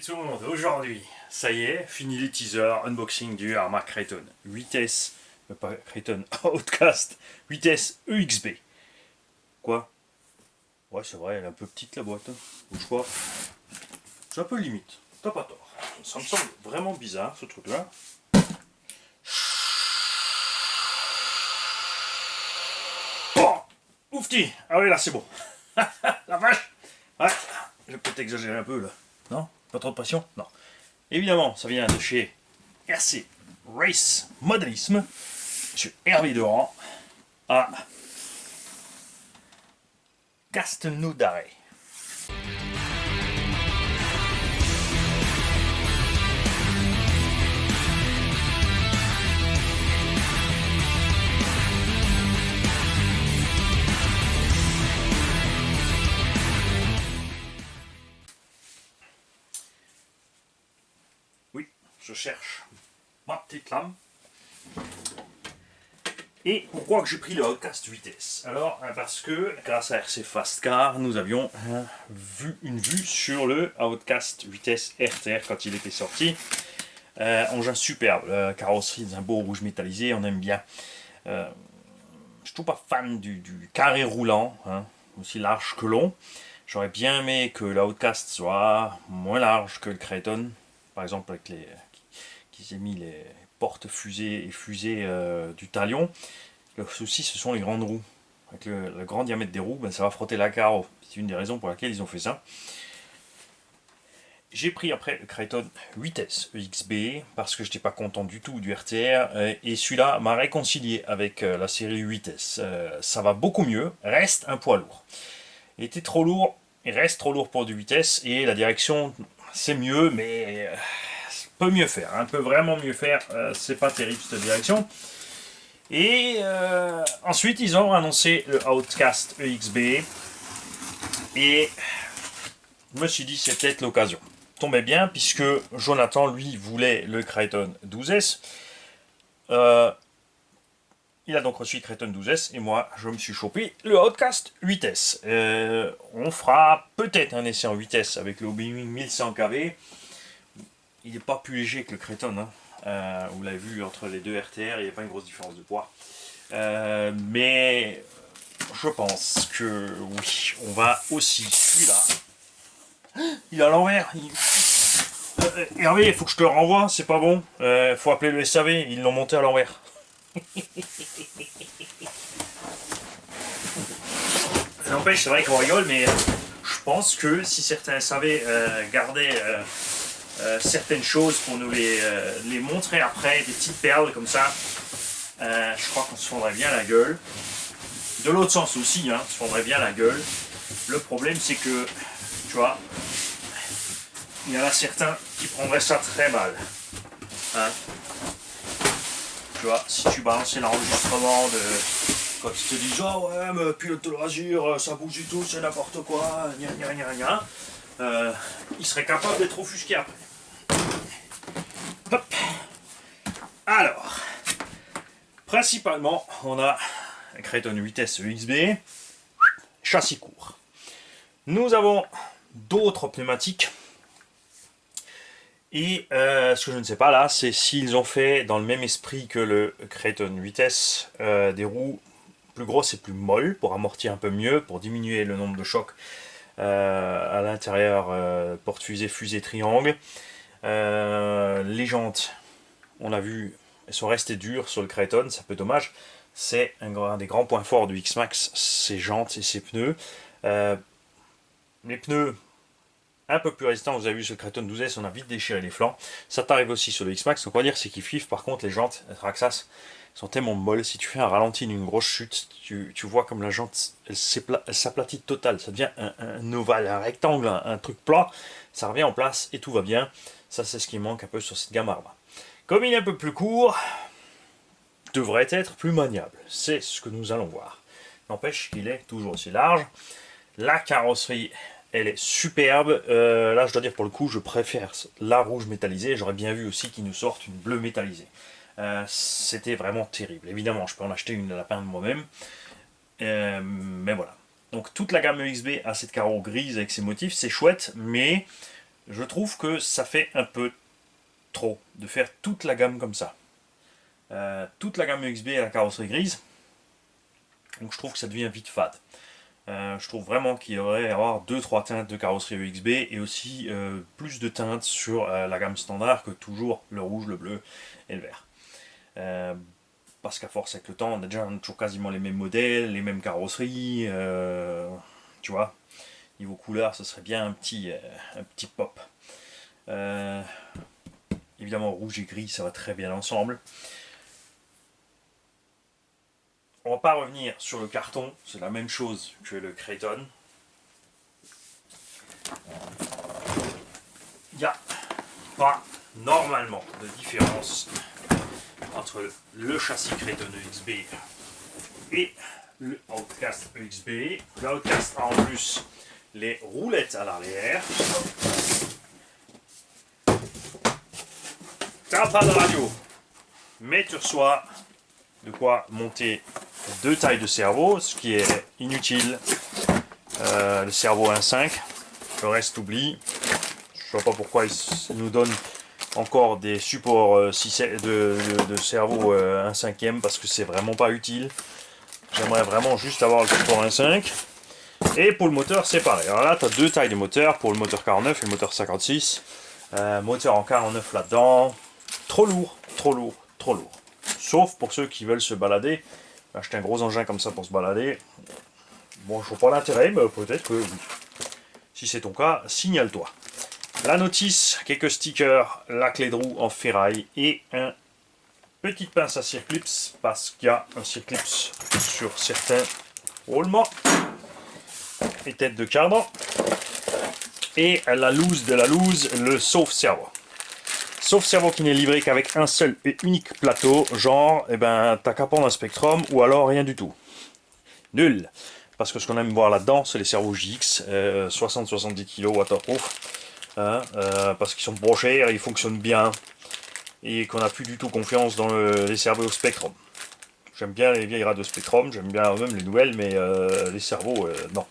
tout le monde, aujourd'hui, ça y est, fini les teasers, unboxing du Arma Kraton 8S, pas Kraton, Outcast 8S EXB. Quoi? Ouais, c'est vrai, elle est un peu petite la boîte, hein. Bouge pas. C'est un peu limite, t'as pas tort. Ça me semble vraiment bizarre ce truc-là. Oh, oufti. Ah oui, là c'est bon. La vache. Ouais, j'ai peut-être exagéré un peu là. Non? Pas trop de pression? Non. Évidemment, ça vient de chez RC Race Modélisme, chez Hervé Durand, à Castelnau-d'Arrée. Oui, je cherche ma petite lame. Et pourquoi que j'ai pris le Outcast 8S? Alors, parce que grâce à RC Fast Car, nous avions une vue sur le Outcast 8S RTR quand il était sorti. Engin superbe, carrosserie d'un beau rouge métallisé, on aime bien. Je suis tout pas fan du carré roulant, hein, aussi large que long. J'aurais bien aimé que l'Outcast soit moins large que le Kraton, par exemple avec les qu'ils aient mis les portes fusées et fusées du talion. Le souci, ce sont les grandes roues. Avec le grand diamètre des roues, ben, ça va frotter la carreau. C'est une des raisons pour laquelle ils ont fait ça. J'ai pris après le Kraton 8S EXB parce que je n'étais pas content du tout du RTR et celui-là m'a réconcilié avec la série 8S. Ça va beaucoup mieux, reste un poids lourd. Il était trop lourd, il reste trop lourd pour du 8S et la direction c'est mieux mais peut mieux faire, hein, peut vraiment mieux faire, c'est pas terrible cette direction. Et ensuite ils ont annoncé le Outcast EXB et je me suis dit c'est peut-être l'occasion. Tombait bien puisque Jonathan lui voulait le Kraton 12S. Il a donc reçu le Kraton 12S et moi je me suis chopé le Outcast 8S. On fera peut-être un essai en 8S avec le Hobby 1100 kV. Il n'est pas plus léger que le Kraton, hein. Vous l'avez vu entre les deux RTR, il n'y a pas une grosse différence de poids. Mais je pense que oui, on va aussi celui-là. Il est à l'envers. Hervé, il faut que je te le renvoie, c'est pas bon. Faut appeler le SAV, ils l'ont monté à l'envers. N'empêche, c'est vrai qu'on rigole, mais je pense que si certains SAV gardaient certaines choses pour nous les montrer après, des petites perles comme ça, je crois qu'on se fondrait bien la gueule. De l'autre sens aussi, hein, on se fondrait bien la gueule. Le problème, c'est que, tu vois, il y en a certains qui prendraient ça très mal. Hein. Tu vois, si tu balançais l'enregistrement de... Quand ils te disent « Oh ouais, mais pilote de loisir, ça bouge du tout, c'est n'importe quoi, gna gna gna gna », ils seraient capables d'être offusqués après. Hop. Alors, principalement, on a un Kraton 8S EXB, châssis court. Nous avons d'autres pneumatiques. Et ce que je ne sais pas là, c'est s'ils ont fait dans le même esprit que le Kraton 8S des roues plus grosses et plus molles pour amortir un peu mieux, pour diminuer le nombre de chocs à l'intérieur, porte-fusée, fusée, triangle. Les jantes, on a vu, elles sont restées dures sur le Kraton, c'est un peu dommage. C'est un des grands points forts du X-Max, ses jantes et ses pneus. Les pneus un peu plus résistants, vous avez vu sur le Kraton 12S, on a vite déchiré les flancs. Ça t'arrive aussi sur le X-Max, donc on va dire c'est qu'ils fifent. Par contre, les jantes, les Traxxas, sont tellement molles. Si tu fais un ralenti d'une grosse chute, tu vois comme la jante, elle s'aplatit total. Ça devient un ovale, un rectangle, un truc plat. Ça revient en place et tout va bien. Ça, c'est ce qui manque un peu sur cette gamme Arma. Comme il est un peu plus court, devrait être plus maniable. C'est ce que nous allons voir. N'empêche qu'il est toujours aussi large. La carrosserie, elle est superbe. Là, je dois dire pour le coup, je préfère la rouge métallisée. J'aurais bien vu aussi qu'ils nous sortent une bleue métallisée. C'était vraiment terrible. Évidemment, je peux en acheter une à la peindre moi-même. Mais voilà. Donc toute la gamme EXB a cette carreau grise avec ses motifs. C'est chouette, mais Je trouve que ça fait un peu trop de faire toute la gamme comme ça. Toute la gamme EXB et la carrosserie grise. Donc je trouve que ça devient vite fade. Je trouve vraiment qu'il y aurait à avoir 2-3 teintes de carrosserie EXB et aussi plus de teintes sur la gamme standard que toujours le rouge, le bleu et le vert. Parce qu'à force avec le temps, on a déjà toujours quasiment les mêmes modèles, les mêmes carrosseries, tu vois. Niveau couleur, ce serait bien un petit pop. Évidemment, rouge et gris, ça va très bien ensemble. On va pas revenir sur le carton, c'est la même chose que le Kraton. Il n'y a pas normalement de différence entre le châssis Kraton EXB et le Outcast EXB. Le Outcast a en plus les roulettes à l'arrière. T'as pas de radio, mais tu reçois de quoi monter 2 tailles de cerveau, ce qui est inutile. Le cerveau 1.5, le reste oublie. Je ne vois pas pourquoi ils nous donnent encore des supports de cerveau 1/5, parce que c'est vraiment pas utile. J'aimerais vraiment juste avoir le support 1.5. Et pour le moteur, c'est pareil. Alors là, tu as 2 tailles de moteur pour le moteur 49 et le moteur 56. Moteur en 49 là-dedans. Trop lourd, trop lourd, trop lourd. Sauf pour ceux qui veulent se balader. Acheter un gros engin comme ça pour se balader. Bon, je vois pas l'intérêt, mais peut-être que oui. Si c'est ton cas, signale-toi. La notice, quelques stickers, la clé de roue en ferraille et un petite pince à circlips, parce qu'il y a un circlips sur certains roulements et têtes de cadre. Et la loose de la loose, le sauve-cerveau. Sauve-cerveau qui n'est livré qu'avec un seul et unique plateau, genre, eh ben, t'as qu'à prendre un Spectrum ou alors rien du tout. Nul. Parce que ce qu'on aime voir là-dedans, c'est les cerveaux JX, 60-70 kg waterproof. Hein, parce qu'ils sont pas chers, ils fonctionnent bien. Et qu'on n'a plus du tout confiance dans les cerveaux Spectrum. J'aime bien les vieilles radios Spectrum, j'aime bien même les nouvelles, mais les cerveaux, non.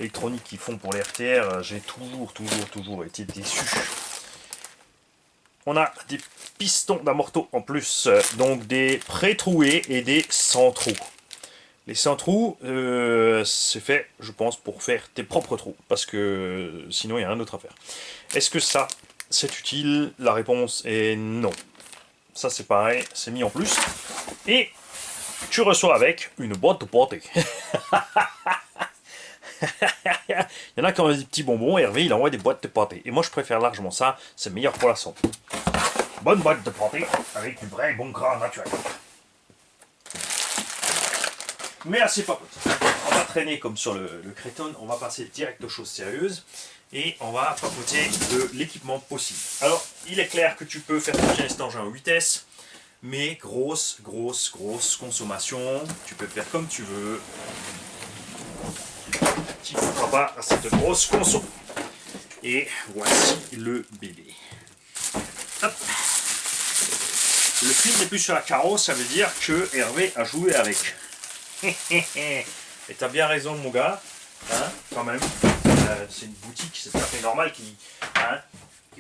Électronique qu'ils font pour les RTR, j'ai toujours été déçu. On a des pistons d'amorto en plus, donc des pré-troués et des sans trous. Les sans trous, c'est fait, je pense, pour faire tes propres trous, parce que sinon il n'y a rien d'autre à faire. Est-ce que ça, c'est utile? La réponse est non. Ça c'est pareil, c'est mis en plus. Et tu reçois avec une boîte de pâté. Il y en a qui ont des petits bonbons, Hervé il envoie des boîtes de pâté. Et moi je préfère largement ça, c'est meilleur pour la santé. Bonne boîte de pâté avec du vrai bon gras naturel. Mais assez papote. On va traîner comme sur le Kraton, on va passer direct aux choses sérieuses et on va papoter de l'équipement possible. Alors, il est clair que tu peux faire tourner cet engin en vitesse, mais grosse consommation. Tu peux faire comme tu veux. Tu ne feras pas cette grosse conso. Et voici le bébé. Hop. Le fil n'est plus sur la carrosse, ça veut dire que Hervé a joué avec. Et t'as bien raison mon gars, hein, quand même. C'est une boutique, c'est tout à fait normal qui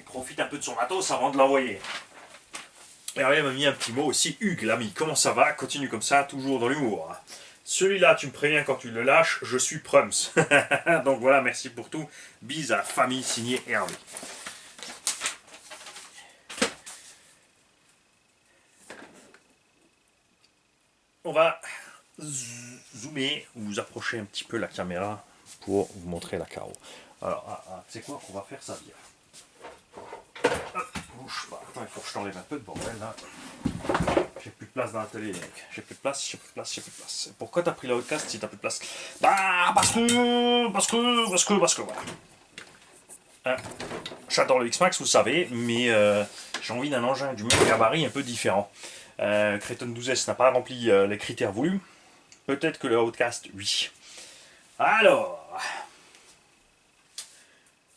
profite un peu de son matos avant de l'envoyer. Hervé m'a mis un petit mot aussi. Hugues, l'ami, comment ça va? Continue comme ça, toujours dans l'humour. Celui-là, tu me préviens quand tu le lâches, je suis Prums. Donc voilà, merci pour tout. Bise à la famille signée Hervé. On va zoomer ou vous approcher un petit peu la caméra pour vous montrer la carreau. Alors, tu sais quoi, on va faire ça bien. Hop, bouge pas. Attends, il faut que je t'enlève un peu de bordel là. J'ai plus de place dans l'atelier, mec. J'ai plus de place. Pourquoi t'as pris la Outcast si t'as plus de place? Bah, parce que, voilà. J'adore le X-Max, vous savez, mais j'ai envie d'un engin du même gabarit un peu différent. Kraton 12S n'a pas rempli les critères voulus. Peut-être que le Outcast, oui. Alors,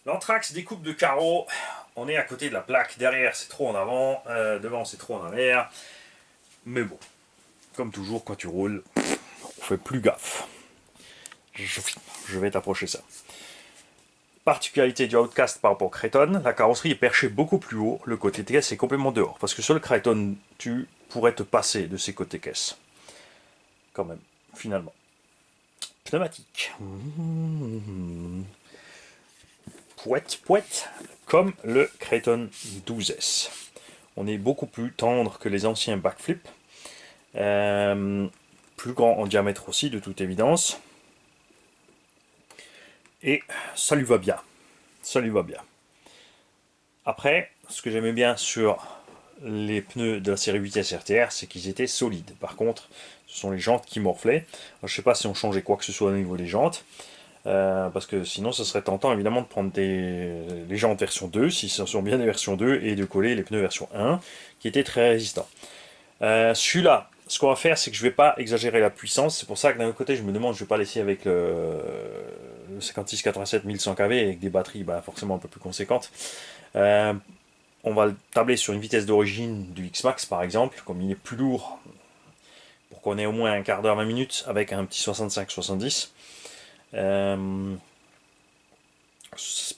l'Anthrax découpe de carreaux. On est à côté de la plaque. Derrière, c'est trop en avant. Devant, c'est trop en arrière. Mais bon, comme toujours, quand tu roules, on fait plus gaffe. Je vais t'approcher ça. particularité du Outcast par rapport au Kraton, la carrosserie est perchée beaucoup plus haut, le côté caisse est complètement dehors. Parce que sur le Kraton, tu pourrais te passer de ces côtés caisse. Quand même, finalement. Pneumatique. Pouette, pouette, comme le Kraton 12S. On est beaucoup plus tendre que les anciens backflip. Plus grand en diamètre aussi, de toute évidence. Et ça lui va bien. Ça lui va bien. Après, ce que j'aimais bien sur les pneus de la série 8S RTR, c'est qu'ils étaient solides. Par contre, ce sont les jantes qui morflaient. Alors, je ne sais pas si on changeait quoi que ce soit au niveau des jantes. Parce que sinon, ce serait tentant évidemment de prendre les jantes version 2, si ce sont bien des versions 2, et de coller les pneus version 1, qui étaient très résistants. Celui-là, ce qu'on va faire, c'est que je ne vais pas exagérer la puissance. C'est pour ça que d'un autre côté, je me demande, je ne vais pas laisser avec le 5687 1100 kV avec des batteries forcément un peu plus conséquentes. On va le tabler sur une vitesse d'origine du X-Max par exemple, comme il est plus lourd, pour qu'on ait au moins un quart d'heure, 20 minutes avec un petit 65-70.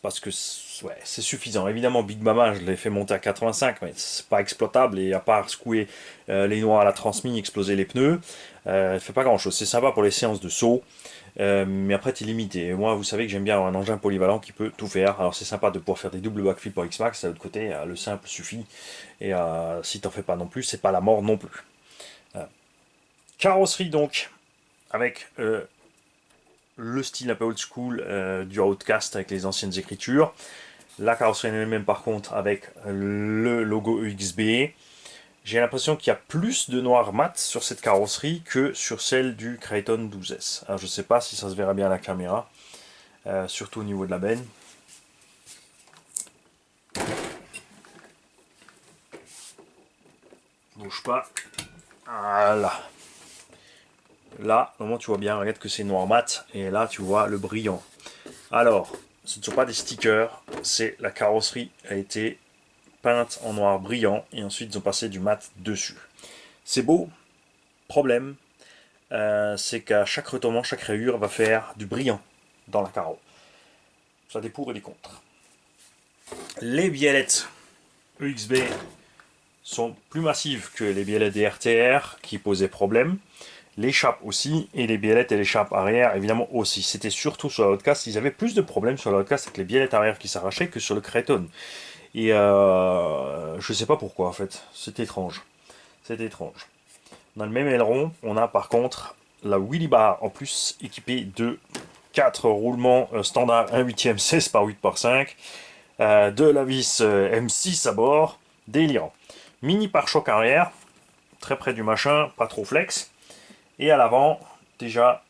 Parce que c'est suffisant. Évidemment, Big Mama, je l'ai fait monter à 85, mais c'est pas exploitable. Et à part secouer les noix à la transmis, exploser les pneus, elle fait pas grand chose. C'est sympa pour les séances de saut, mais après, tu es limité. Et moi, vous savez que j'aime bien avoir un engin polyvalent qui peut tout faire. Alors, c'est sympa de pouvoir faire des doubles backflips pour X-Max. De l'autre côté, le simple suffit. Et si t'en fais pas non plus, c'est pas la mort non plus. Carrosserie donc, avec le style un peu old school du Outcast avec les anciennes écritures. La carrosserie elle-même par contre avec le logo EXB. J'ai l'impression qu'il y a plus de noir mat sur cette carrosserie que sur celle du Kraton 12S. Alors je ne sais pas si ça se verra bien à la caméra, surtout au niveau de la benne. Bouge pas. Voilà. Là, normalement tu vois bien, regarde que c'est noir mat, et là tu vois le brillant. Alors, ce ne sont pas des stickers, c'est la carrosserie a été peinte en noir brillant, et ensuite ils ont passé du mat dessus. C'est beau, problème, c'est qu'à chaque retournement, chaque rayure va faire du brillant dans la carreau. Ça a des pour et des contre. Les biellettes EXB sont plus massives que les biellettes des RTR qui posaient problème. L'échappe aussi, et les biellettes et l'échappe arrière évidemment aussi. C'était surtout sur la Outcast, ils avaient plus de problèmes sur la Outcast avec les biellettes arrière qui s'arrachaient que sur le Kraton. Et je sais pas pourquoi en fait, c'est étrange. C'est étrange. On a le même aileron, on a par contre la wheelie bar en plus équipée de 4 roulements standard 1/8 16 par 8 par 5, de la vis M6 à bord, délirant. Mini pare-choc arrière, très près du machin, pas trop flex. Et à l'avant, déjà,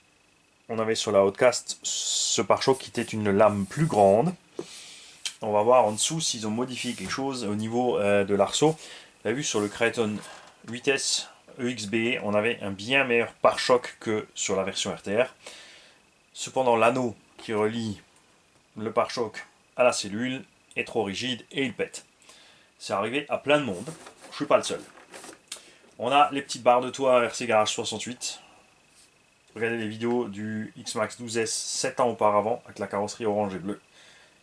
on avait sur la Outcast ce pare-choc qui était une lame plus grande. On va voir en dessous s'ils ont modifié quelque chose au niveau de l'arceau. Vous avez vu sur le Kraton 8S EXB, on avait un bien meilleur pare-choc que sur la version RTR. Cependant, l'anneau qui relie le pare-choc à la cellule est trop rigide et il pète. C'est arrivé à plein de monde, je suis pas le seul. On a les petites barres de toit RC Garage 68. Regardez les vidéos du X-Max 12S 7 ans auparavant avec la carrosserie orange et bleue.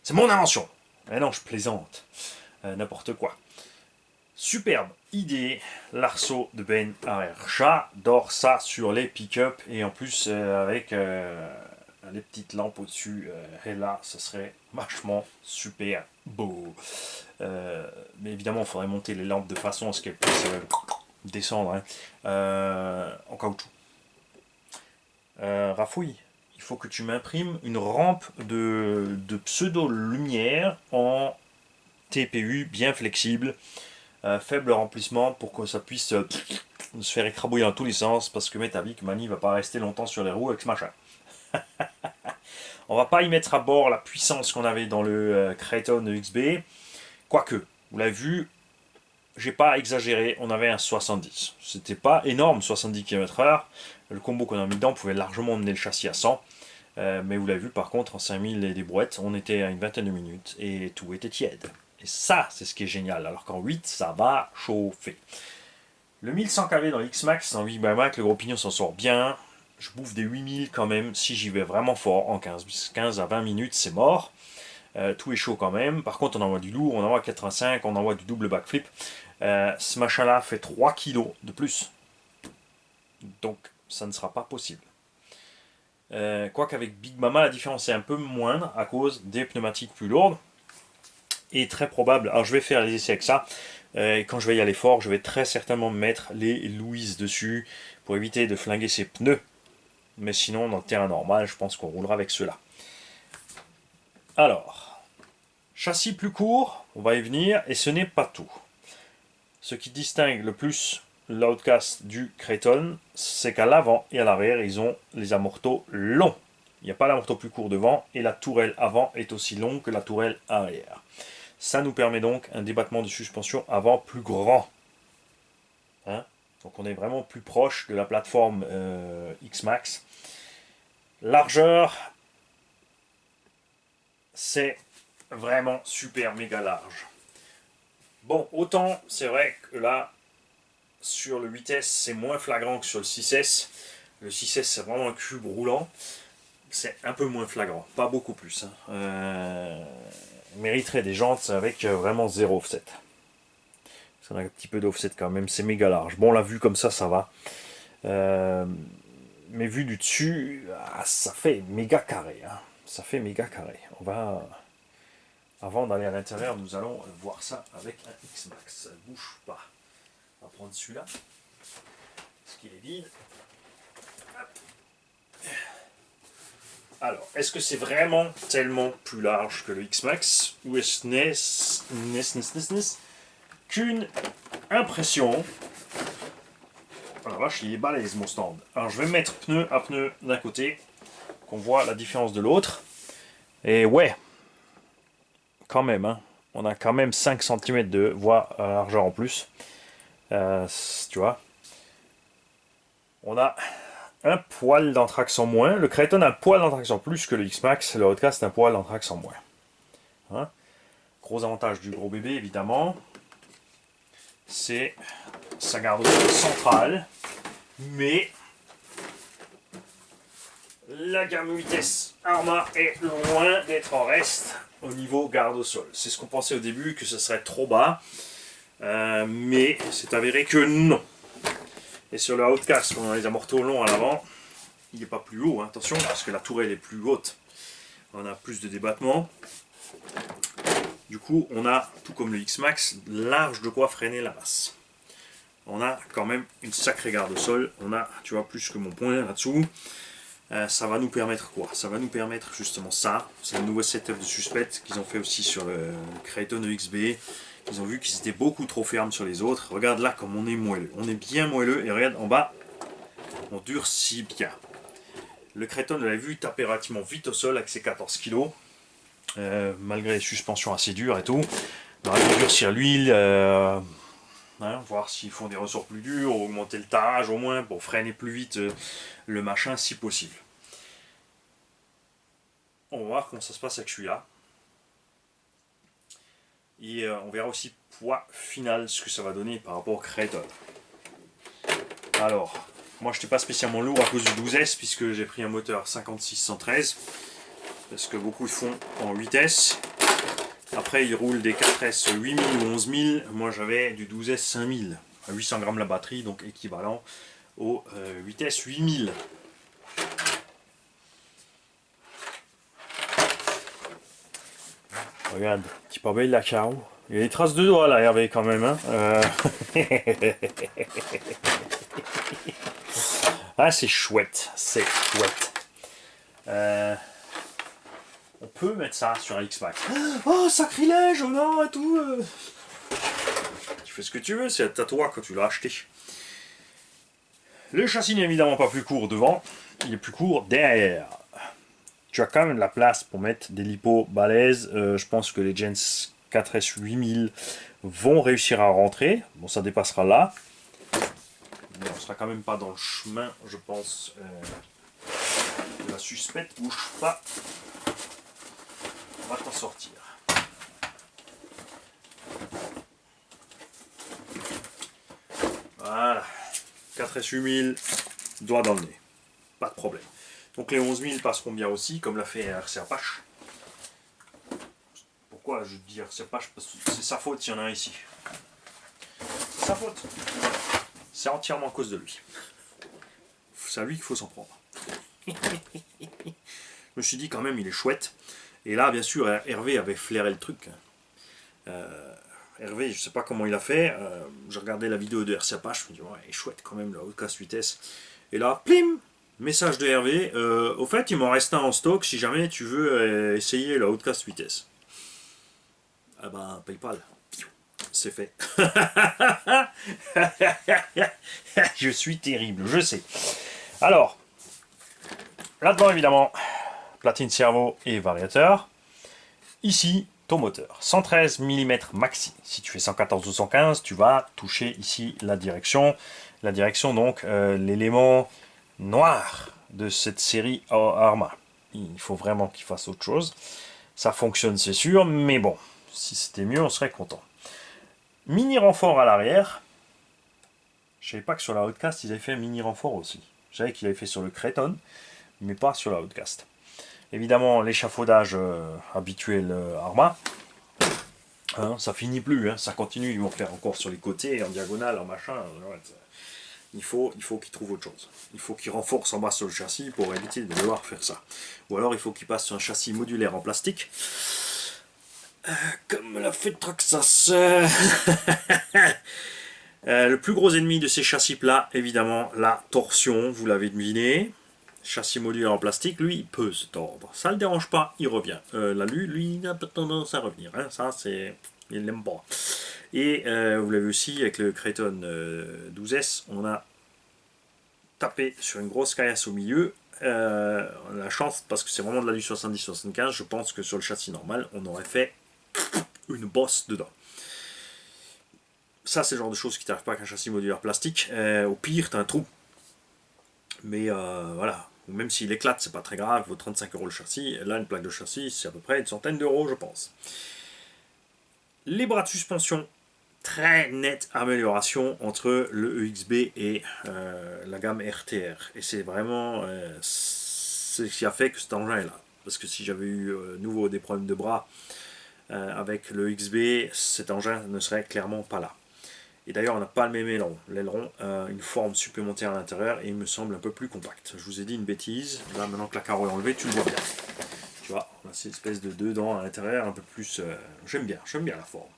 C'est mon invention. Mais non, je plaisante. N'importe quoi. Superbe idée, l'arceau de benne arrière. J'adore ça sur les pick-up et en plus avec les petites lampes au-dessus. Et là, ce serait vachement super beau. Mais évidemment, il faudrait monter les lampes de façon à ce qu'elles puissent descendre en caoutchouc. Rafouille, il faut que tu m'imprimes une rampe de pseudo-lumière en TPU bien flexible, faible remplissement pour que ça puisse se faire écrabouiller dans tous les sens parce que Metavic Mani va pas rester longtemps sur les roues avec ce machin. On va pas y mettre à bord la puissance qu'on avait dans le Kraton EXB, quoique, vous l'avez vu, j'ai pas exagéré, on avait un 70. C'était pas énorme, 70 km/h. Le combo qu'on a mis dedans pouvait largement emmener le châssis à 100. Mais vous l'avez vu, par contre, en 5000 et des brouettes, on était à une vingtaine de minutes et tout était tiède. Et ça, c'est ce qui est génial. Alors qu'en 8, ça va chauffer. Le 1100 kV dans l'X-Max, en 8 x le gros pignon s'en sort bien. Je bouffe des 8000 quand même si j'y vais vraiment fort en 15 à 20 minutes, c'est mort. Tout est chaud quand même. Par contre, on envoie du lourd, on envoie 85, on envoie du double backflip. Ce machin-là fait 3 kg de plus. Donc, ça ne sera pas possible. Quoique avec Big Mama, la différence est un peu moindre à cause des pneumatiques plus lourdes. Et très probable, alors je vais faire les essais avec ça. Et quand je vais y aller fort, je vais très certainement mettre les Louise dessus pour éviter de flinguer ses pneus. Mais sinon, dans le terrain normal, je pense qu'on roulera avec ceux-là. Alors, châssis plus court, on va y venir, et ce n'est pas tout. Ce qui distingue le plus l'Outcast du Kraton, c'est qu'à l'avant et à l'arrière, ils ont les amortos longs. Il n'y a pas l'amorto plus court devant, et la tourelle avant est aussi longue que la tourelle arrière. Ça nous permet donc un débattement de suspension avant plus grand. Hein, donc on est vraiment plus proche de la plateforme X-Max. Largeur, c'est vraiment super méga large. Bon, autant c'est vrai que là, sur le 8S, c'est moins flagrant que sur le 6S. Le 6S, c'est vraiment un cube roulant. C'est un peu moins flagrant, pas beaucoup plus. Mériterait des jantes avec vraiment zéro offset. Ça a un petit peu d'offset quand même, c'est méga large. Bon, la vue comme ça va. Mais vu du dessus, ça fait méga carré. Hein. Ça fait méga carré. On va... Avant d'aller à l'intérieur, nous allons voir ça avec un X-Max. Ça ne bouge pas. On va prendre celui-là. Parce qu'il est vide. Hop. Alors, est-ce que c'est vraiment tellement plus large que le X-Max? Ou est-ce n'est-ce qu'une impression? Oh la vache, il est balèze mon stand. Alors je vais mettre pneu à pneu d'un côté, qu'on voit la différence de l'autre. Et ouais, quand même, hein, on a quand même 5 cm de voie à largeur en plus. Tu vois, on a un poil d'anthrax en moins. Le Kraton a un poil d'anthrax en plus que le X-Max. Le Outcast a un poil d'anthrax en moins. Hein, gros avantage du gros bébé, évidemment, c'est sa garde centrale. Mais la gamme 8S Arma est loin d'être en reste au niveau garde au sol. C'est ce qu'on pensait au début, que ce serait trop bas. Mais c'est avéré que non. Et sur le Outcast, on a les amortos longs à l'avant. Il n'est pas plus haut, hein, attention, parce que la tourelle est plus haute. On a plus de débattement. Du coup, on a, tout comme le X-Max, large de quoi freiner la masse. On a quand même une sacrée garde au sol. On a, tu vois, plus que mon point là-dessous. Ça va nous permettre quoi? Ça va nous permettre justement ça. C'est le nouveau setup de Suspect qu'ils ont fait aussi sur le Kraton EXB. Ils ont vu qu'ils étaient beaucoup trop fermes sur les autres. Regarde là comme on est moelleux. On est bien moelleux et regarde en bas, on durcit bien. Le Kraton, on l'a vu, taper relativement vite au sol avec ses 14 kg. Malgré les suspensions assez dures et tout. On va durcir l'huile. Voir s'ils font des ressorts plus durs, augmenter le tarage au moins pour freiner plus vite le machin si possible. On va voir comment ça se passe avec celui-là. Et on verra aussi poids final, ce que ça va donner par rapport au Kraton. Alors, moi je n'étais pas spécialement lourd à cause du 12S puisque j'ai pris un moteur 56-113. Parce que beaucoup le font en 8S. Après, ils roulent des 4S 8000 ou 11000. Moi, j'avais du 12S 5000. À 800 grammes la batterie, donc équivalent au 8S 8000. Regarde, petit pas belle la carreau. Il y a des traces de doigts là, Hervé, quand même. Hein ah, c'est chouette. C'est chouette. On peut mettre ça sur un X-Max. Oh, sacrilège, oh non, et tout. Tu fais ce que tu veux, c'est à toi quand tu l'as acheté. Le châssis n'est évidemment pas plus court devant, il est plus court derrière. Tu as quand même de la place pour mettre des lipos balèzes. Je pense que les Gens 4S 8000 vont réussir à rentrer. Bon, ça dépassera là. Mais on sera quand même pas dans le chemin, je pense. De la Suspect, bouge pas. On va t'en sortir. Voilà. 4S 8000, doigt dans le nez. Pas de problème. Donc les 11000 passeront bien aussi, comme l'a fait RC Apache. pourquoi je dis RC Apache? Parce que c'est sa faute s'il y en a un ici. C'est sa faute. C'est entièrement à cause de lui. C'est à lui qu'il faut s'en prendre. Je me suis dit quand même, il est chouette. Et là, bien sûr, Hervé avait flairé le truc. Hervé, je sais pas comment il a fait. J'ai regardé la vidéo de RC Apache, je me dis, ouais, il est chouette quand même, la Outcast 8S. Et là, plim, message de Hervé. Au fait, il m'en reste un en stock si jamais tu veux essayer la Outcast 8S. Ah ben, PayPal. C'est fait. Je suis terrible, je sais. Alors, là-dedans, évidemment, platine cerveau et variateur. Ici, ton moteur. 113 mm maxi. Si tu fais 114 ou 115, tu vas toucher ici la direction. La direction, donc, l'élément noir de cette série Arma. Il faut vraiment qu'il fasse autre chose. Ça fonctionne, c'est sûr, mais bon, si c'était mieux, on serait content. Mini renfort à l'arrière. Je savais pas que sur la Outcast, ils avaient fait un mini renfort aussi. Je savais qu'ils avaient fait sur le Kraton, mais pas sur la Outcast. Évidemment, l'échafaudage habituel Arma. Hein, ça finit plus, hein, ça continue. Ils vont faire encore sur les côtés, en diagonale, en machin. Il faut qu'ils trouvent autre chose. Il faut qu'ils renforcent en bas sur le châssis pour éviter de devoir faire ça. Ou alors il faut qu'ils passent sur un châssis modulaire en plastique. Comme l'a fait Traxxas. Le plus gros ennemi de ces châssis plats, évidemment, la torsion, vous l'avez deviné. Châssis modulaire en plastique, lui, il peut se tordre. Ça ne le dérange pas, il revient. Là, lui, il a pas tendance à revenir. Hein. Ça, c'est... il l'aime pas. Et vous l'avez aussi avec le Kraton 12S, on a tapé sur une grosse caillasse au milieu. On a la chance, parce que c'est vraiment de la du 70-75, je pense que sur le châssis normal, on aurait fait une bosse dedans. Ça, c'est le genre de choses qui t'arrivent pas avec un châssis modulaire plastique. Au pire, tu as un trou. Mais voilà, même s'il éclate, c'est pas très grave, il vaut 35 € le châssis. Là, une plaque de châssis, c'est à peu près une centaine d'euros, je pense. Les bras de suspension, très nette amélioration entre le EXB et la gamme RTR. Et c'est vraiment ce qui a fait que cet engin est là. Parce que si j'avais eu nouveau des problèmes de bras avec le XB, cet engin ne serait clairement pas là. Et d'ailleurs, on n'a pas le même aileron. L'aileron a une forme supplémentaire à l'intérieur et il me semble un peu plus compact. Je vous ai dit une bêtise. Là, maintenant que la carreau est enlevée, tu le vois bien. Tu vois, on a cette espèce de deux dents à l'intérieur, un peu plus... j'aime bien la forme.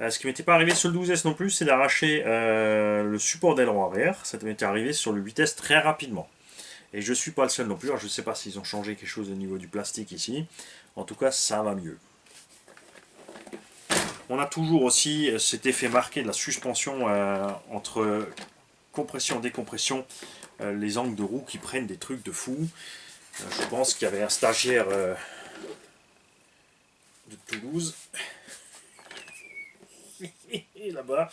Ce qui m'était pas arrivé sur le 12S non plus, c'est d'arracher le support d'aileron arrière. Ça m'était arrivé sur le 8S très rapidement. Et je ne suis pas le seul non plus. Alors, je ne sais pas s'ils ont changé quelque chose au niveau du plastique ici. En tout cas, ça va mieux. On a toujours aussi cet effet marqué de la suspension entre compression et décompression, les angles de roue qui prennent des trucs de fou. Je pense qu'il y avait un stagiaire de Toulouse. Et là-bas,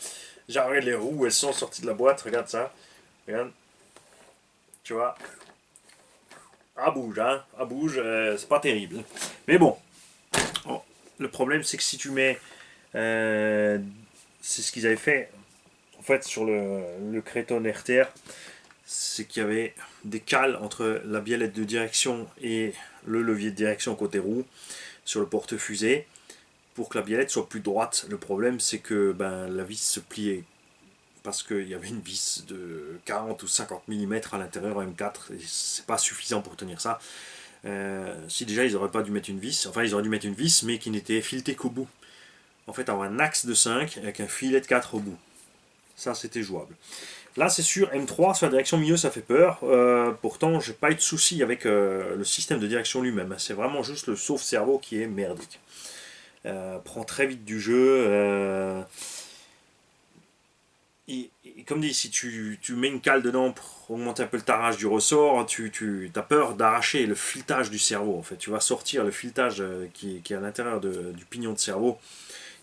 j'arrête les roues, elles sont sorties de la boîte, regarde ça. Regarde. Tu vois. Ah bouge, hein. Ah bouge, c'est pas terrible. Mais bon. Oh, le problème, c'est que si tu mets... c'est ce qu'ils avaient fait en fait sur le Kraton RTR, c'est qu'il y avait des cales entre la biellette de direction et le levier de direction côté roue sur le porte-fusée pour que la biellette soit plus droite. Le problème, c'est que la vis se pliait parce qu'il y avait une vis de 40 ou 50 mm à l'intérieur M4 et c'est pas suffisant pour tenir ça. Si déjà ils auraient pas dû mettre une vis, enfin ils auraient dû mettre une vis mais qui n'était filetée qu'au bout. En fait, avoir un axe de 5 avec un filet de 4 au bout. Ça, c'était jouable. Là, c'est sûr, M3 sur la direction milieu, ça fait peur. Pourtant, j'ai pas eu de souci avec le système de direction lui-même. C'est vraiment juste le sauve-cerveau qui est merdique. Prend très vite du jeu. Et comme dit, si tu mets une cale dedans pour augmenter un peu le tarage du ressort, tu as peur d'arracher le filetage du cerveau. En fait, tu vas sortir le filetage qui est à l'intérieur du pignon de cerveau.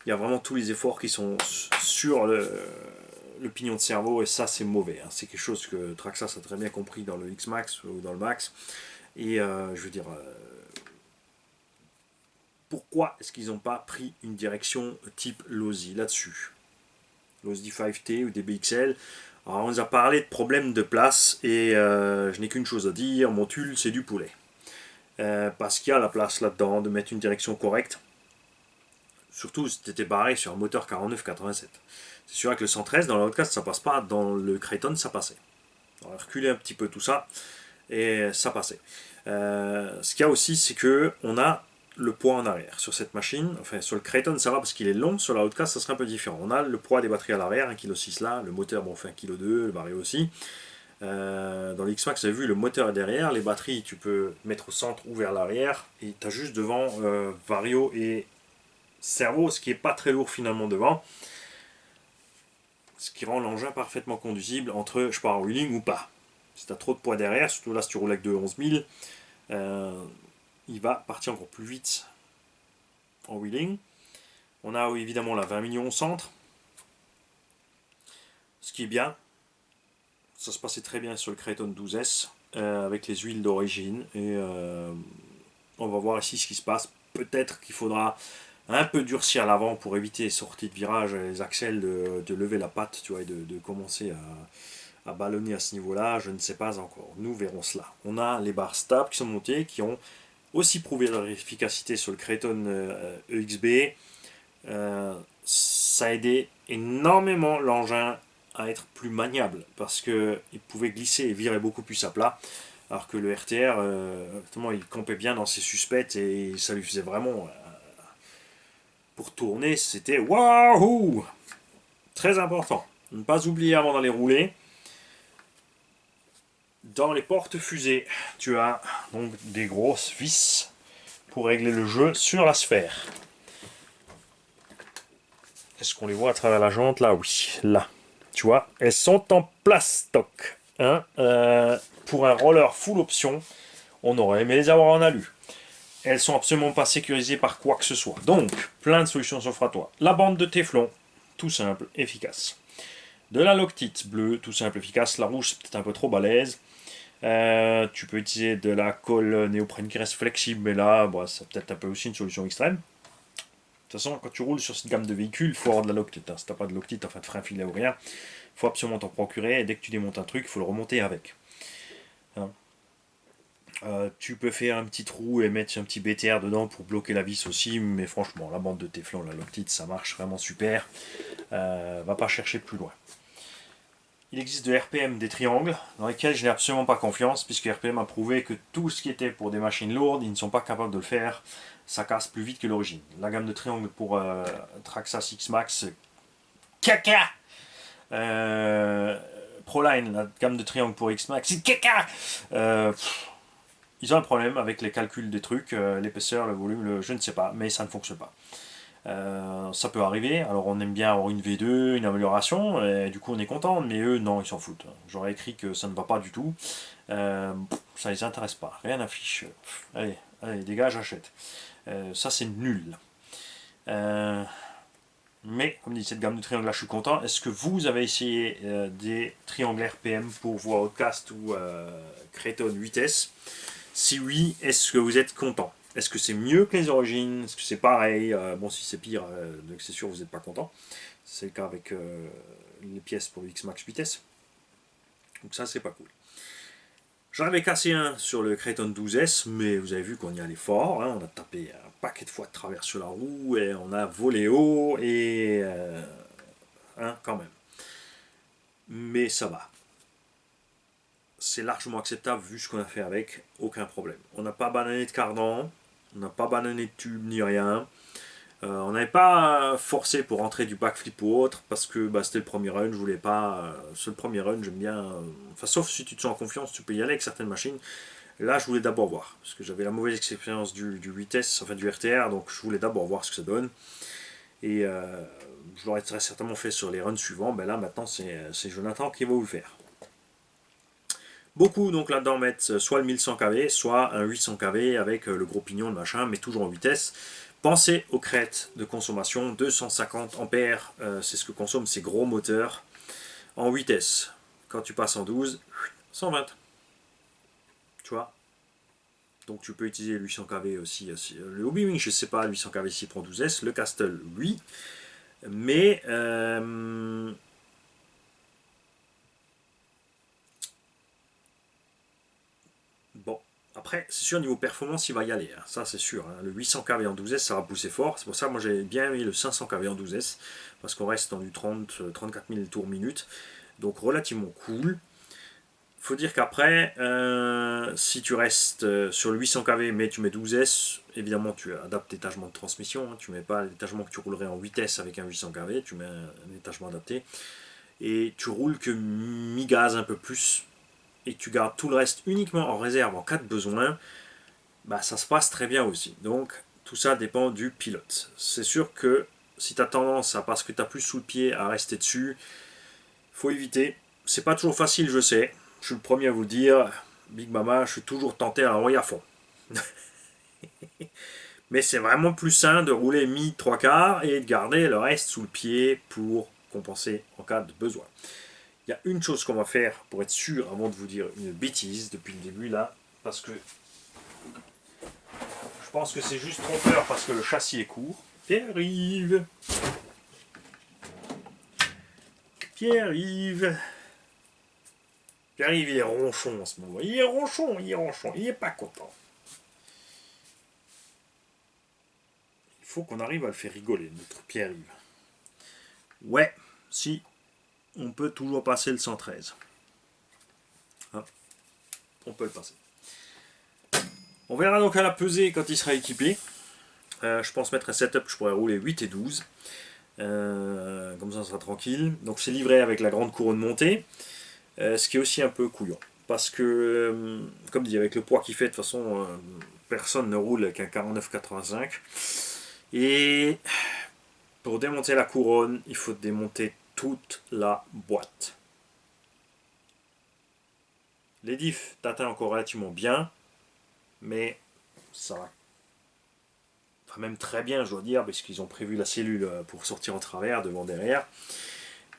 Il y a vraiment tous les efforts qui sont sur le pignon de cerveau et ça c'est mauvais. Hein. C'est quelque chose que Traxxas a très bien compris dans le X-Max ou dans le Max. Et je veux dire, pourquoi est-ce qu'ils n'ont pas pris une direction type Losi là-dessus? Losi 5T ou DBXL. Alors on nous a parlé de problèmes de place et je n'ai qu'une chose à dire, mon tulle c'est du poulet. Parce qu'il y a la place là-dedans de mettre une direction correcte. surtout si tu étais barré sur un moteur 49-87. C'est sûr que le 113 dans le Outcast ça passe pas, dans le Kraton ça passait. On va reculer un petit peu tout ça et ça passait. Ce qu'il y a aussi c'est que on a le poids en arrière sur cette machine, enfin sur le Kraton ça va parce qu'il est long, sur la Outcast ça serait un peu différent. On a le poids des batteries à l'arrière, 1,6 kg là, le moteur bon fait 1,2 kg, le Vario aussi. Dans l'X-Max, vous avez vu, le moteur est derrière, les batteries tu peux mettre au centre ou vers l'arrière, et tu as juste devant Vario et Servo, ce qui n'est pas très lourd finalement devant, ce qui rend l'engin parfaitement conduisible entre je pars en wheeling ou pas. Si tu as trop de poids derrière, surtout là si tu roules avec de 11 000, il va partir encore plus vite en wheeling. On a évidemment la 20 millions au centre, ce qui est bien. Ça se passait très bien sur le Kraton 12S avec les huiles d'origine et on va voir ici ce qui se passe. Peut-être qu'il faudra un peu durcir l'avant pour éviter les sorties de virage, les axels, de lever la patte, tu vois, et de commencer à ballonner à ce niveau-là. Je ne sais pas encore. Nous verrons cela. On a les barres stables qui sont montées, qui ont aussi prouvé leur efficacité sur le Kraton EXB. Ça a aidé énormément l'engin à être plus maniable parce qu'il pouvait glisser et virer beaucoup plus à plat, alors que le RTR il campait bien dans ses suspects et ça lui faisait vraiment pour tourner, c'était waouh, très important. Ne pas oublier avant d'aller rouler, dans les portes fusées tu as donc des grosses vis pour régler le jeu sur la sphère. Est-ce qu'on les voit à travers la jante là? Oui, là. Tu vois, elles sont en plastoc. Hein, pour un roller full option, on aurait aimé les avoir en alu. Elles sont absolument pas sécurisées par quoi que ce soit. Donc, plein de solutions s'offrent à toi. La bande de Téflon, tout simple, efficace. De la Loctite bleue, tout simple, efficace. La rouge, c'est peut-être un peu trop balèze. Tu peux utiliser de la colle néoprène qui reste flexible, mais là, bon, c'est peut-être un peu aussi une solution extrême. De toute façon, quand tu roules sur cette gamme de véhicules, il faut avoir de la Loctite. Hein. Si tu n'as pas de Loctite, enfin de frein filet ou rien, il faut absolument t'en procurer. Et dès que tu démontes un truc, il faut le remonter avec. Hein. Tu peux faire un petit trou et mettre un petit BTR dedans pour bloquer la vis aussi. Mais franchement, la bande de Téflon, la Loctite, ça marche vraiment super. Va pas chercher plus loin. Il existe de RPM des triangles, dans lesquels je n'ai absolument pas confiance, puisque RPM a prouvé que tout ce qui était pour des machines lourdes, ils ne sont pas capables de le faire. Ça casse plus vite que l'origine. La gamme de triangles pour Traxxas X-Max, caca. Proline, la gamme de triangles pour X-Max, caca. Ils ont un problème avec les calculs des trucs, l'épaisseur, le volume, je ne sais pas, mais ça ne fonctionne pas. Ça peut arriver, alors on aime bien avoir une V2, une amélioration, et du coup on est content, mais eux non, ils s'en foutent. J'aurais écrit que ça ne va pas du tout, ça les intéresse pas, rien n'affiche. Allez, dégage, j'achète. Ça c'est nul. Mais, comme dit cette gamme de triangles là, je suis content. Est-ce que vous avez essayé des triangles RPM pour vos Outcast ou Kraton 8S? Si oui, est-ce que vous êtes content? Est-ce que c'est mieux que les origines? Est-ce que c'est pareil? Bon, si c'est pire, donc c'est sûr vous n'êtes pas content. C'est le cas avec les pièces pour le X-Max 8S. Donc ça, c'est pas cool. J'en avais cassé un sur le Kraton 12S, mais vous avez vu qu'on y allait fort. Hein, on a tapé un paquet de fois de travers sur la roue, et on a volé haut, et quand même. Mais ça va. C'est largement acceptable vu ce qu'on a fait avec, aucun problème. On n'a pas banané de cardan, on n'a pas banané de tube ni rien. On n'avait pas forcé pour rentrer du backflip ou autre parce que c'était le premier run, je voulais pas. C'est le premier run, j'aime bien. Enfin, sauf si tu te sens en confiance, tu peux y aller avec certaines machines. Là, je voulais d'abord voir parce que j'avais la mauvaise expérience du 8S, enfin du RTR, donc je voulais d'abord voir ce que ça donne. Et je l'aurais très certainement fait sur les runs suivants. Ben là, maintenant, c'est Jonathan qui va vous le faire. Beaucoup donc là-dedans mettent soit le 1100 kV, soit un 800 kV avec le gros pignon, le machin, mais toujours en vitesse. Pensez aux crêtes de consommation, 250 ampères, c'est ce que consomment ces gros moteurs en vitesse. Quand tu passes en 12, 120. Tu vois. Donc tu peux utiliser le 800 kV aussi. Le Hobby-Wing, je ne sais pas, le 800 kV s'y prend 12S. Le Castle, oui. Mais bon, Après, c'est sûr, niveau performance, il va y aller. Hein. Ça, c'est sûr. Hein. Le 800 kV en 12S, ça va pousser fort. C'est pour ça que moi, j'ai bien mis le 500 kV en 12S. Parce qu'on reste dans du 34 000 tours minute. Donc, relativement cool. Faut dire qu'après, si tu restes sur le 800 kV, mais tu mets 12S, évidemment, tu adaptes l'étagement de transmission. Hein. Tu ne mets pas l'étagement que tu roulerais en 8S avec un 800 kV. Tu mets un étagement adapté. Et tu roules que mi-gaz un peu plus. Et tu gardes tout le reste uniquement en réserve en cas de besoin, bah, ça se passe très bien aussi. Donc tout ça dépend du pilote. C'est sûr que si tu as tendance à, parce que tu as plus sous le pied, à rester dessus, faut éviter. C'est pas toujours facile, je sais. Je suis le premier à vous le dire. Big Mama, je suis toujours tenté à rouler à fond. Mais c'est vraiment plus sain de rouler mi 3 quarts et de garder le reste sous le pied pour compenser en cas de besoin. Il y a une chose qu'on va faire pour être sûr avant de vous dire une bêtise depuis le début là, parce que je pense que c'est juste trompeur parce que le châssis est court. Pierre-Yves, Pierre-Yves, Pierre-Yves, il est ronchon en ce moment. Il est ronchon, il est pas content. Il faut qu'on arrive à le faire rigoler, notre Pierre-Yves. Ouais, si, on peut toujours passer le 113. Hein, on peut le passer. On verra donc à la pesée quand il sera équipé. Je pense mettre un setup, je pourrais rouler 8 et 12. Comme ça, on sera tranquille. Donc c'est livré avec la grande couronne montée. Ce qui est aussi un peu couillon. Parce que, comme dit, avec le poids qu'il fait, de toute façon, personne ne roule avec un 49,85. Et pour démonter la couronne, il faut démonter toute la boîte. Les diffs t'atteint encore relativement bien, mais ça va. Enfin, même très bien, je dois dire, parce qu'ils ont prévu la cellule pour sortir en travers, devant, derrière.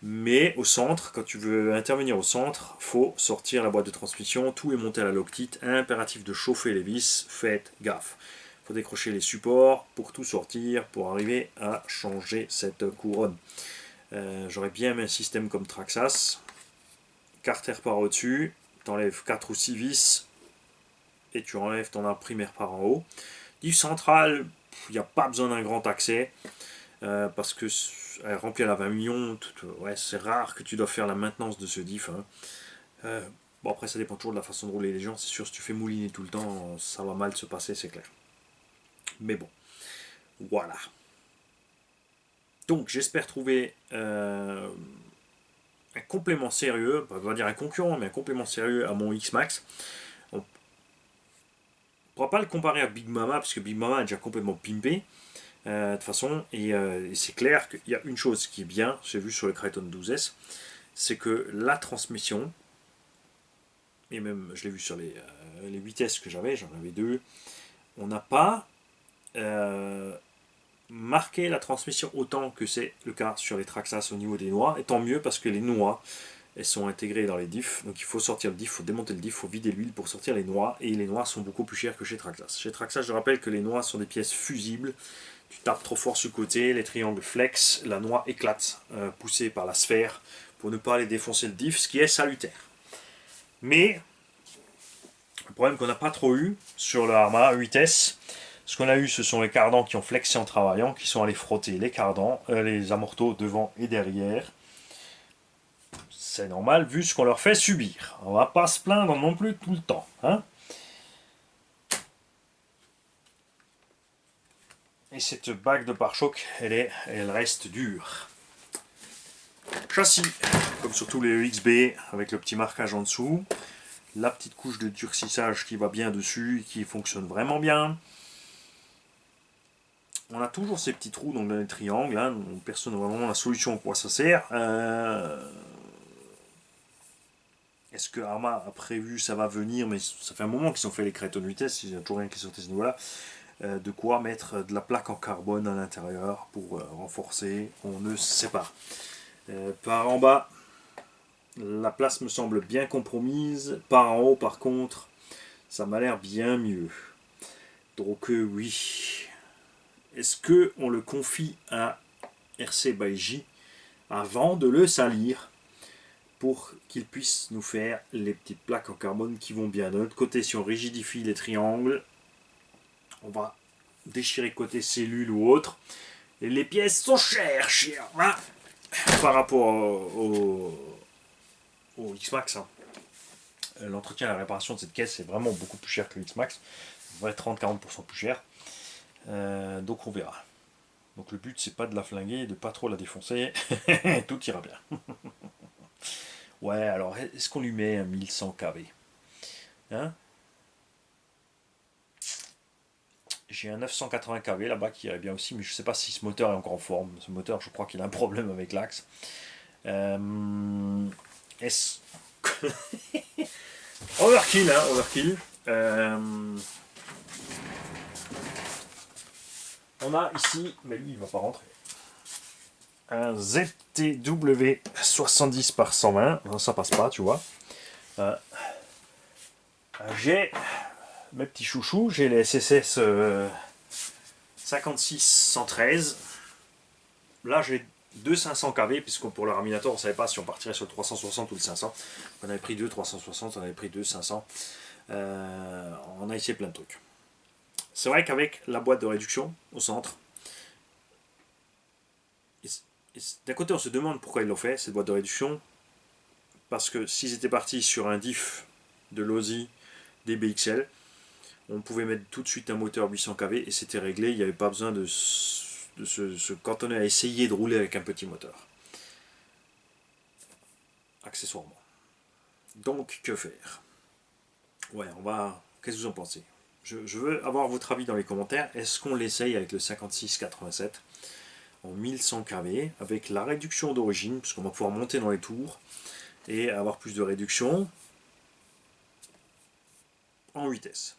Mais au centre, quand tu veux intervenir au centre, faut sortir la boîte de transmission, tout est monté à la loctite, impératif de chauffer les vis, faites gaffe. Il faut décrocher les supports pour tout sortir, pour arriver à changer cette couronne. J'aurais bien aimé un système comme Traxxas, carter par au-dessus, tu enlèves 4 ou 6 vis, et tu enlèves ton arbre primaire par en haut. Diff central, il n'y a pas besoin d'un grand accès, parce que remplir la 20 millions, ouais, c'est rare que tu dois faire la maintenance de ce diff. Hein. Bon, après, ça dépend toujours de la façon de rouler les gens. C'est sûr, si tu fais mouliner tout le temps, ça va mal se passer, c'est clair. Mais bon, voilà. Donc, j'espère trouver un complément sérieux, on va dire un concurrent, mais un complément sérieux à mon X-Max. On ne pourra pas le comparer à Big Mama, parce que Big Mama est déjà complètement pimpé. De toute façon, et c'est clair qu'il y a une chose qui est bien, j'ai vu sur le Kraton 12S, c'est que la transmission, et même je l'ai vu sur les 8S que j'en avais 2, on n'a pas marqué la transmission autant que c'est le cas sur les Traxxas au niveau des noix, et tant mieux parce que les noix, elles sont intégrées dans les diffs, donc il faut sortir le diff, il faut démonter le diff, il faut vider l'huile pour sortir les noix, et les noix sont beaucoup plus chères que chez Traxxas. Chez Traxxas, je rappelle que les noix sont des pièces fusibles. Tu tapes trop fort sur le côté, les triangles flex, la noix éclate, poussée par la sphère, pour ne pas aller défoncer le diff, ce qui est salutaire. Mais, le problème qu'on n'a pas trop eu sur le Arma 8S, ce qu'on a eu, ce sont les cardans qui ont flexé en travaillant, qui sont allés frotter les cardans, les amortos devant et derrière. C'est normal, vu ce qu'on leur fait subir. On va pas se plaindre non plus tout le temps. Hein. Et cette bague de pare-choc, elle reste dure. Châssis, comme sur tous les EXB, avec le petit marquage en dessous. La petite couche de durcissage qui va bien dessus, qui fonctionne vraiment bien. On a toujours ces petits trous donc dans les triangles. Hein, personne n'a vraiment la solution à quoi ça sert. Est-ce que Arma a prévu, ça va venir, mais ça fait un moment qu'ils ont fait les Kraton 8S, il n'y a toujours rien qui sortait à ce niveau-là. De quoi mettre de la plaque en carbone à l'intérieur pour renforcer, on ne sait pas. Par en bas, la place me semble bien compromise. Par en haut, par contre, ça m'a l'air bien mieux. Donc oui. Est-ce qu'on le confie à RC by J avant de le salir? pour qu'il puisse nous faire les petites plaques en carbone qui vont bien. De l'autre côté, si on rigidifie les triangles, on va déchirer côté cellule ou autre. Et les pièces sont chères, hein, par rapport au X-Max. Hein. L'entretien et la réparation de cette caisse est vraiment beaucoup plus cher que le X-Max. Il va être 30-40% plus cher. Donc on verra. Donc le but c'est pas de la flinguer, de pas trop la défoncer. Tout ira bien. Ouais, alors est-ce qu'on lui met un 1100 kV, hein? J'ai un 980 kV là-bas qui irait bien aussi, mais je sais pas si ce moteur est encore en forme. Ce moteur, je crois qu'il a un problème avec l'axe. Est-ce... Overkill, hein, overkill. On a ici, mais lui il va pas rentrer, un ZTW 70 par 120. Non, ça passe pas, tu vois. J'ai mes petits chouchous, j'ai les SSS 56-113. Là j'ai deux 500 kV, puisque pour le Raminator on savait pas si on partirait sur le 360 ou le 500. On avait pris deux 360, on avait pris deux 500. On a essayé plein de trucs. C'est vrai qu'avec la boîte de réduction au centre, d'un côté on se demande pourquoi ils l'ont fait, cette boîte de réduction, parce que s'ils étaient partis sur un diff de Losi DBXL, on pouvait mettre tout de suite un moteur 800 kV et c'était réglé, il n'y avait pas besoin de se cantonner à essayer de rouler avec un petit moteur. Accessoirement. Donc que faire? Ouais, on va... Qu'est-ce que vous en pensez? Je veux avoir votre avis dans les commentaires. Est-ce qu'on l'essaye avec le 56-87 en 1100 kV avec la réduction d'origine, parce qu'on va pouvoir monter dans les tours et avoir plus de réduction en vitesse.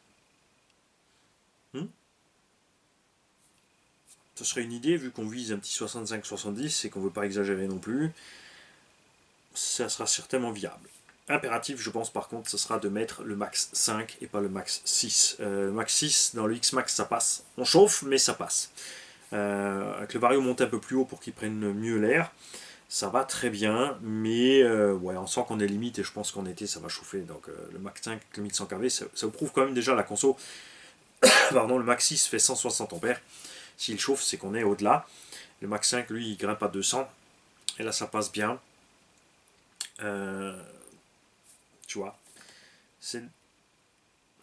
Ce serait une idée, vu qu'on vise un petit 65-70 et qu'on ne veut pas exagérer non plus. Ça sera certainement viable. Impératif, je pense par contre, ce sera de mettre le max 5 et pas le max 6. Le max 6, dans le X-Max, ça passe. On chauffe, mais ça passe. Avec le Vario monté un peu plus haut pour qu'il prenne mieux l'air, ça va très bien, mais ouais, on sent qu'on est limite et je pense qu'en été ça va chauffer. Donc le max 5, le 1100 kV, ça vous prouve quand même déjà la conso. Pardon, le max 6 fait 160 ampères. S'il chauffe, c'est qu'on est au-delà. Le max 5, lui, il grimpe à 200. Et là, ça passe bien. Tu vois, c'est...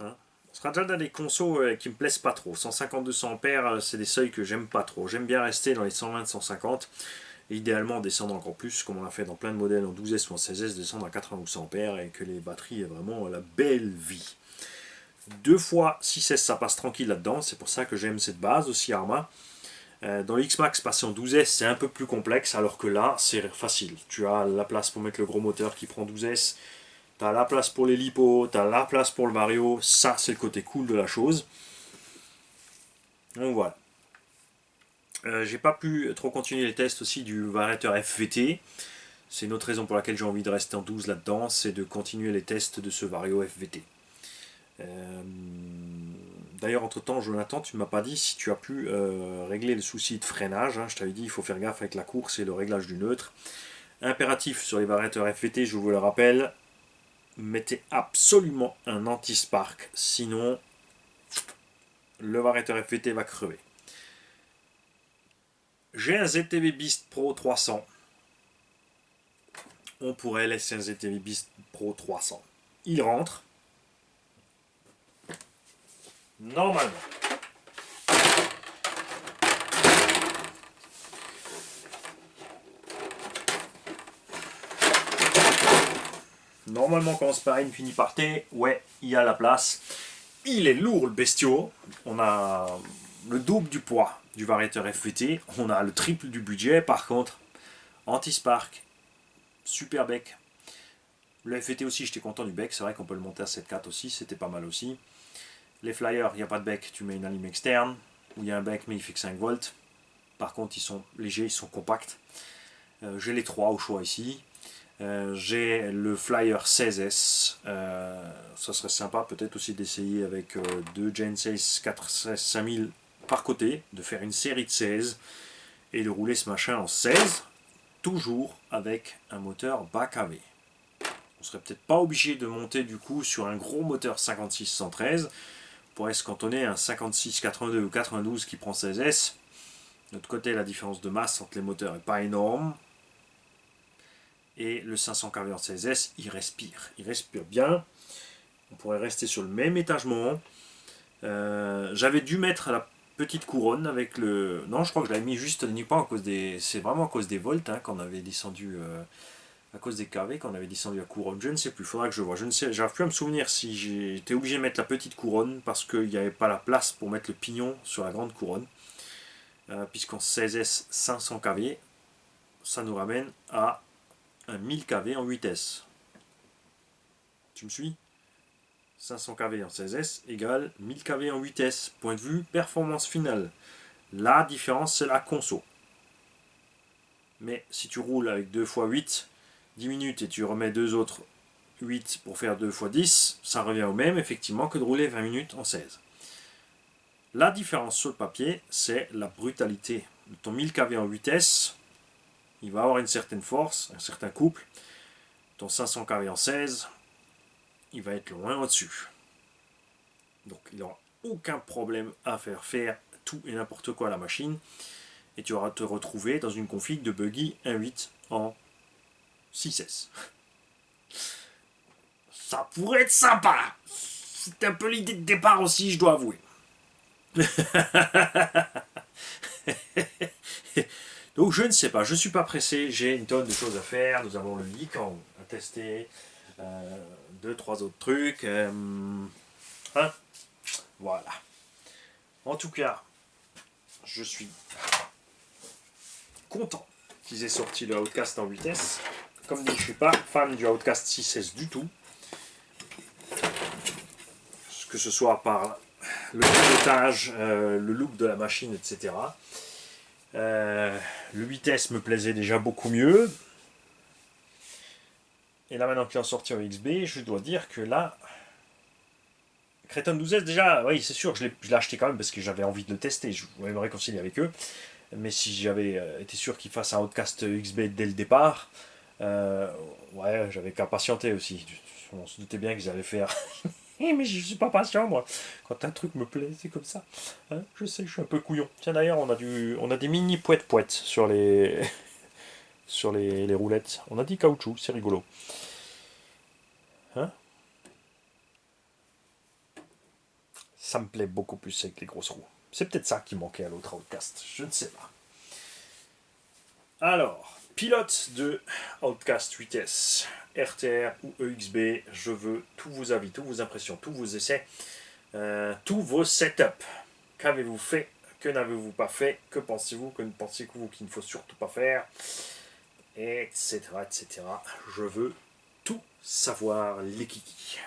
Hein, on sera déjà dans des consos qui me plaisent pas trop. 150-200 ampères, c'est des seuils que j'aime pas trop. J'aime bien rester dans les 120-150. Et idéalement, descendre encore plus, comme on l'a fait dans plein de modèles en 12S ou en 16S, descendre à 80 ou 100 ampères et que les batteries aient vraiment la belle vie. 2 fois 6S, ça passe tranquille là-dedans. C'est pour ça que j'aime cette base aussi Arma. Dans le X-Max, passer en 12S, c'est un peu plus complexe, alors que là, c'est facile. Tu as la place pour mettre le gros moteur qui prend 12S. Tu as la place pour les lipos, tu as la place pour le Vario. Ça, c'est le côté cool de la chose. Donc voilà. J'ai pas pu trop continuer les tests aussi du variateur FVT. C'est une autre raison pour laquelle j'ai envie de rester en 12 là-dedans, c'est de continuer les tests de ce Vario FVT. D'ailleurs, entre-temps, Jonathan, tu ne m'as pas dit si tu as pu régler le souci de freinage. Hein. Je t'avais dit il faut faire gaffe avec la course et le réglage du neutre. Impératif sur les variateurs FVT, je vous le rappelle, mettez absolument un anti-spark, sinon le variateur FVT va crever. J'ai un ZTV Beast Pro 300. On pourrait laisser un ZTV Beast Pro 300. Il rentre. Normalement. Normalement, quand on se parine finit par T, ouais, il y a la place. Il est lourd le bestiau. On a le double du poids du variateur FVT. On a le triple du budget. Par contre, anti-spark, super bec. Le FVT aussi, j'étais content du bec. C'est vrai qu'on peut le monter à 7.4 aussi. C'était pas mal aussi. Les flyers, il n'y a pas de bec. Tu mets une allime externe. Où il y a un bec, mais il fait que 5 volts. Par contre, ils sont légers, ils sont compacts. J'ai les 3 au choix ici. J'ai le Flyer 16S, ça serait sympa peut-être aussi d'essayer avec deux Gen 6 416 5000 par côté, de faire une série de 16 et de rouler ce machin en 16, toujours avec un moteur bas KV. serait peut-être pas obligé de monter du coup sur un gros moteur 56-113. On pourrait se cantonner à un 56-82 ou 92 qui prend 16S. De l'autre côté, la différence de masse entre les moteurs n'est pas énorme. Et le 500 kV en 16S, il respire bien. On pourrait rester sur le même étagement. J'avais dû mettre la petite couronne avec le... Non, je crois que je l'avais mis juste uniquement à cause des... C'est vraiment à cause des volts hein, qu'on avait descendu... à cause des KV qu'on avait descendu la couronne. Je ne sais plus, il faudra que je vois. Je ne sais, j'arrive plus à me souvenir si j'étais obligé de mettre la petite couronne parce qu'il n'y avait pas la place pour mettre le pignon sur la grande couronne. Puisqu'en 16S 500 kV, ça nous ramène à un 1000 kV en 8S. Tu me suis? 500 kV en 16S égale 1000 kV en 8S. Point de vue performance finale. La différence, c'est la conso. Mais si tu roules avec 2 x 8, 10 minutes et tu remets 2 autres 8 pour faire 2 x 10, ça revient au même effectivement que de rouler 20 minutes en 16. La différence sur le papier, c'est la brutalité. Ton 1000 kV en 8S, il va avoir une certaine force, un certain couple. Ton 500 kV en 16, il va être loin au-dessus. Donc il n'aura aucun problème à faire tout et n'importe quoi à la machine. Et tu auras te retrouver dans une config de buggy 1.8 en 6S. Ça pourrait être sympa. C'est un peu l'idée de départ aussi, je dois avouer. Donc je ne sais pas, je ne suis pas pressé, j'ai une tonne de choses à faire. Nous avons le Lycan à tester, 2-3 autres trucs. Hein, voilà. En tout cas, je suis content qu'ils aient sorti le Outcast en 8S. Comme dit, je ne suis pas fan du Outcast 6S du tout. Que ce soit par le pilotage, le look de la machine, etc. Le 8S me plaisait déjà beaucoup mieux. Et là maintenant qu'il est sorti en XB, je dois dire que là, Kraton 12S déjà, oui c'est sûr, je l'ai acheté quand même parce que j'avais envie de le tester, je voulais me réconcilier avec eux. Mais si j'avais été sûr qu'ils fassent un Outcast XB dès le départ, ouais, j'avais qu'à patienter aussi. On se doutait bien qu'ils allaient faire. Mais je suis pas patient moi. Quand un truc me plaît, c'est comme ça. Hein, je sais, je suis un peu couillon. Tiens d'ailleurs, on a des mini poètes sur les sur les roulettes. On a dit caoutchouc, c'est rigolo. Hein, ça me plaît beaucoup plus avec les grosses roues. C'est peut-être ça qui manquait à l'autre Outcast. Je ne sais pas. Alors, pilote de Outcast 8S, RTR ou EXB, je veux tous vos avis, toutes vos impressions, tous vos essais, tous vos setups. Qu'avez-vous fait? Que n'avez-vous pas fait? Que pensez-vous? Que ne pensez-vous qu'il ne faut surtout pas faire? Etc. etc. Je veux tout savoir, les kikis.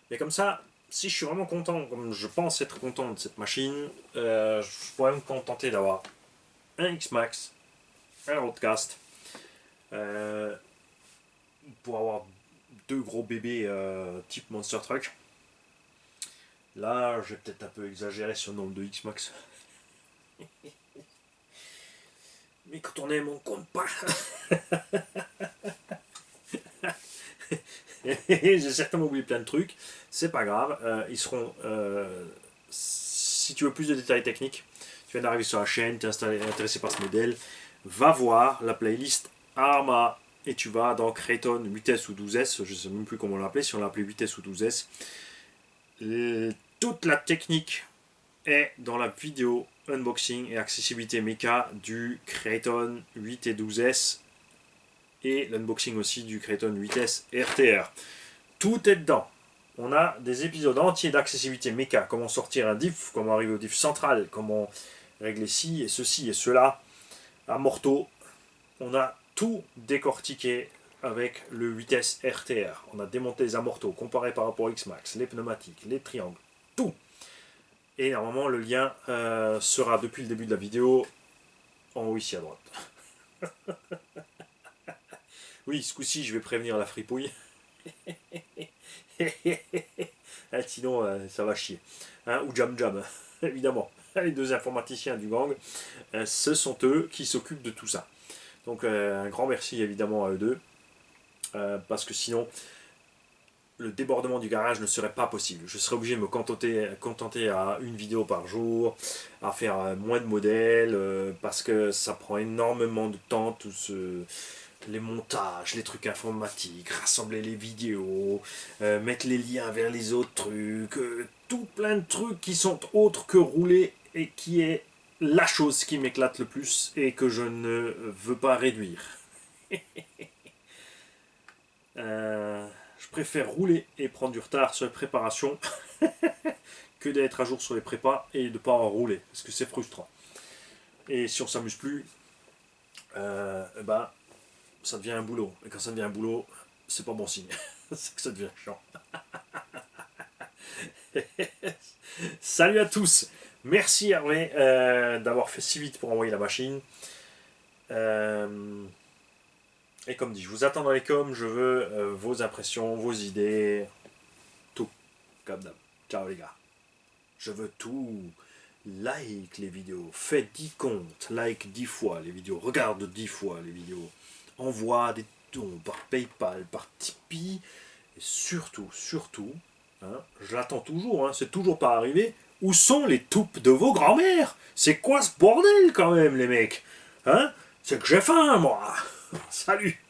Mais comme ça, si je suis vraiment content, comme je pense être content de cette machine, je pourrais me contenter d'avoir un X-Max, un Outcast, pour avoir 2 gros bébés type Monster Truck. Là, j'ai peut-être un peu exagéré sur le nombre de X-Max. Mais quand on aime, on compte pas. J'ai certainement oublié plein de trucs. C'est pas grave. Ils seront... si tu veux plus de détails techniques, tu viens d'arriver sur la chaîne, tu es intéressé par ce modèle, va voir la playlist Arma et tu vas dans Kraton 8S ou 12S, je ne sais même plus comment on l'appelait, si on l'appelait 8S ou 12S. Toute la technique est dans la vidéo unboxing et accessibilité méca du Kraton 8 et 12S et l'unboxing aussi du Kraton 8S RTR. Tout est dedans. On a des épisodes entiers d'accessibilité méca, comment sortir un diff, comment arriver au diff central, comment régler ci et ceci et cela. À Morteau, on a tout décortiqué avec le 8S RTR. On a démonté les amortos, comparé par rapport au X-Max, les pneumatiques, les triangles, tout. Et normalement, le lien sera depuis le début de la vidéo en haut ici à droite. Oui, ce coup-ci, je vais prévenir la fripouille. Sinon, ça va chier. Hein, ou Jam Jam, évidemment. Les 2 informaticiens du gang, ce sont eux qui s'occupent de tout ça. Donc, un grand merci évidemment à eux deux. parce que sinon, le débordement du garage ne serait pas possible. Je serais obligé de me contenter à une vidéo par jour, à faire moins de modèles, parce que ça prend énormément de temps, les montages, les trucs informatiques, rassembler les vidéos, mettre les liens vers les autres trucs, tout plein de trucs qui sont autres que rouler et qui est la chose qui m'éclate le plus et que je ne veux pas réduire. Je préfère rouler et prendre du retard sur les préparations que d'être à jour sur les prépas et de ne pas en rouler, parce que c'est frustrant. Et si on s'amuse plus, bah, ça devient un boulot. Et quand ça devient un boulot, c'est pas bon signe. C'est que ça devient chiant. Salut à tous. Merci Hervé d'avoir fait si vite pour envoyer la machine. Et comme dit, je vous attends dans les coms. Je veux vos impressions, vos idées. Tout. Comme d'hab. Ciao les gars. Je veux tout. Like les vidéos. Faites 10 comptes. Like 10 fois les vidéos. Regarde 10 fois les vidéos. Envoie des dons par PayPal, par Tipeee. Et surtout, hein, je l'attends toujours, hein, c'est toujours pas arrivé. Où sont les toupes de vos grands-mères? C'est quoi ce bordel quand même, les mecs? Hein? C'est que j'ai faim, moi. Salut.